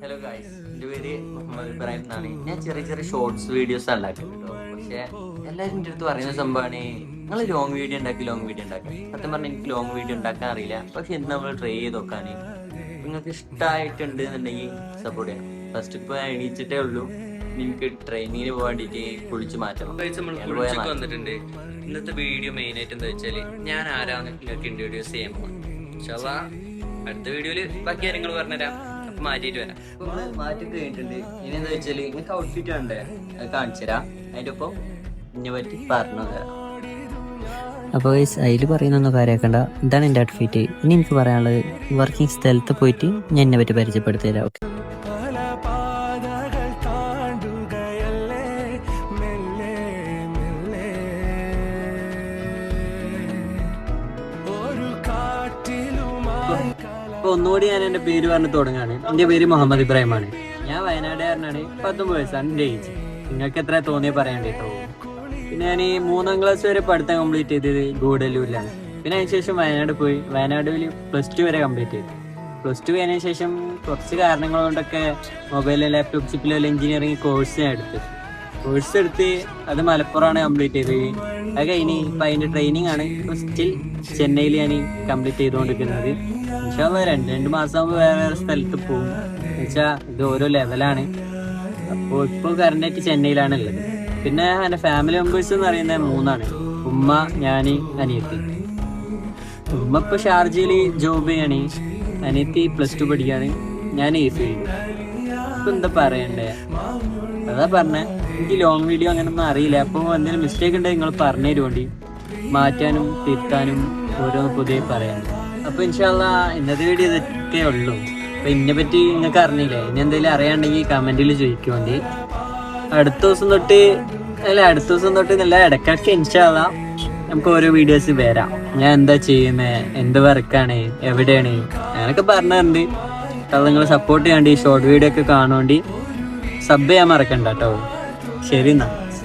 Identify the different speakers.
Speaker 1: Hello guys, എൻ്റെ പേര് മുഹമ്മദ് ഇബ്രാഹിം എന്നാണ്. ഞാൻ ചെറിയ ചെറിയ ഷോർട്സ് വീഡിയോസ് ഉണ്ടാക്കുന്നുണ്ടോ. പക്ഷേ എല്ലാവരും എൻ്റെ അടുത്ത് പറയുന്ന സംഭവമാണ് നിങ്ങൾ ലോങ് വീഡിയോ ഉണ്ടാക്കി. സത്യം പറഞ്ഞാൽ എനിക്ക് ലോങ് വീഡിയോ ഉണ്ടാക്കാൻ അറിയില്ല. പക്ഷെ എന്ത് നമ്മൾ ട്രൈ ചെയ്ത് നോക്കാൻ നിങ്ങൾക്ക് ഇഷ്ടമായിട്ടുണ്ട് എന്നുണ്ടെങ്കിൽ സപ്പോർട്ട് ചെയ്യണം. ഫസ്റ്റ് ഇപ്പോൾ എണീച്ചിട്ടേ ഉള്ളൂ. എനിക്ക് ട്രെയിനിങ്ങിന് പോകാൻ വേണ്ടിയിട്ട് കുളിച്ച് മാറ്റണം. നമ്മൾ വന്നിട്ടുണ്ട്. ഇന്നത്തെ വീഡിയോ മെയിനായിട്ട് എന്താ വെച്ചാൽ ഞാൻ ആരാന്ന് നിങ്ങൾക്ക് ഇൻട്രൊഡ്യൂസ് ചെയ്യാൻ പോകാം. പക്ഷേ അടുത്ത വീഡിയോയിൽ ബാക്കി കാര്യങ്ങൾ പറഞ്ഞുതരാം. മാറ്റിട്ട് വരാം. മാറ്റിട്ട് കഴിഞ്ഞിട്ടുണ്ട്. ഇനി എന്താ വെച്ചാല് നിങ്ങൾക്ക് ഔട്ട്ഫിറ്റ് വേണ്ടേ, അത് കാണിച്ചു തരാം. അതിന്റെ ഒപ്പം ഇതിനെ പറ്റി പറഞ്ഞു തരാം.
Speaker 2: അപ്പോൾ അതിൽ പറയുന്നൊന്നും കാര്യമാക്കണ്ട. ഇതാണ് എൻ്റെ ഔട്ട്ഫിറ്റ്. ഇനി എനിക്ക് പറയാനുള്ളത് വർക്കിംഗ് സ്ഥലത്ത് പോയിട്ട് ഞാൻ എന്നെ പറ്റി പരിചയപ്പെടുത്തി തരാം. ഓക്കെ,
Speaker 3: അപ്പോൾ ഒന്നുകൂടി ഞാൻ എൻ്റെ പേര് പറഞ്ഞ് തുടങ്ങാണ്. എൻ്റെ പേര് മുഹമ്മദ് ഇബ്രാഹിമാണ്. ഞാൻ വയനാടുകാരനാണ്. 19 വയസ്സാണ് എൻ്റെ ഏജ്. നിങ്ങൾക്ക് എത്ര തോന്നിയ പറയണ്ട കേട്ടോ. പിന്നെ ഞാൻ 3ാം ക്ലാസ് വരെ പഠിത്തം കംപ്ലീറ്റ് ചെയ്തത് ഗൂഡല്ലൂരിലാണ്. പിന്നെ അതിനുശേഷം വയനാട് പോയി. വയനാട്ടിൽ +2 വരെ കംപ്ലീറ്റ് ചെയ്തു. +2 കഴിഞ്ഞ ശേഷം കുറച്ച് കാരണങ്ങൾ കൊണ്ടൊക്കെ mobile laptop chip level engineering course എടുത്ത് അത് മലപ്പുറമാണ് കംപ്ലീറ്റ് ചെയ്തത്. അത് കഴിഞ്ഞ് ഇപ്പം അതിൻ്റെ ട്രെയിനിങ് ആണ്. ഇപ്പോൾ സ്റ്റിൽ ചെന്നൈയിൽ ഞാൻ കംപ്ലീറ്റ് ചെയ്തുകൊണ്ടിരിക്കുന്നത്. പക്ഷേ 2 മാസമാകുമ്പോൾ വേറെ സ്ഥലത്ത് പോകും. എന്നുവെച്ചാൽ ഇത് ഓരോ ലെവലാണ്. അപ്പോൾ ഇപ്പോൾ കറണ്ടായിട്ട് ചെന്നൈയിലാണ് ഉള്ളത്. പിന്നെ എൻ്റെ ഫാമിലി മെമ്പേഴ്സ് എന്ന് പറയുന്നത് 3 ഉമ്മ, ഞാൻ, അനിയത്തി. ഉമ്മ ഇപ്പോൾ ഷാർജയിൽ ജോബ് ചെയ്യാണ്. അനിയത്തി +2 പഠിക്കുകയാണ്. ഞാൻ AC. ഇപ്പം എന്താ പറയണ്ടേ, അതാ പറഞ്ഞേ. എനിക്ക് ലോങ് വീഡിയോ അങ്ങനെയൊന്നും അറിയില്ല. അപ്പോൾ എന്തെങ്കിലും മിസ്റ്റേക്ക് ഉണ്ടെങ്കിൽ നിങ്ങൾ പറഞ്ഞു തരുവേണ്ടി മാറ്റാനും തിരുത്താനും ഓരോന്ന് പുതിയ പറയാനും. അപ്പോൾ ഇൻഷാ അല്ലാഹ് ഇന്നത്തെ വീഡിയോ ഇതൊക്കെ ഉള്ളൂ. അപ്പോൾ ഇതിനെ പറ്റി നിങ്ങൾക്ക് അറിഞ്ഞില്ലേ, ഇനി എന്തെങ്കിലും അറിയാണ്ടെങ്കിൽ കമൻറ്റിൽ ചോദിക്കുവേണ്ടി. അടുത്ത ദിവസം തൊട്ട് നല്ല ഇടയ്ക്കൊക്കെ ഇൻഷാ അല്ലാഹ് നമുക്ക് ഓരോ വീഡിയോസ് വരാം. ഞാൻ എന്താ ചെയ്യുന്നത്, എന്ത് വർക്കാണ്, എവിടെയാണ്, അങ്ങനെയൊക്കെ പറഞ്ഞിട്ടുണ്ട്. അത് നിങ്ങൾ സപ്പോർട്ട് ചെയ്യാണ്ട് ഈ ഷോർട്ട് വീഡിയോ ഒക്കെ കാണുവേണ്ടി സബ് ചെയ്യാൻ മറക്കണ്ട കേട്ടോ. ശരി എന്നാ.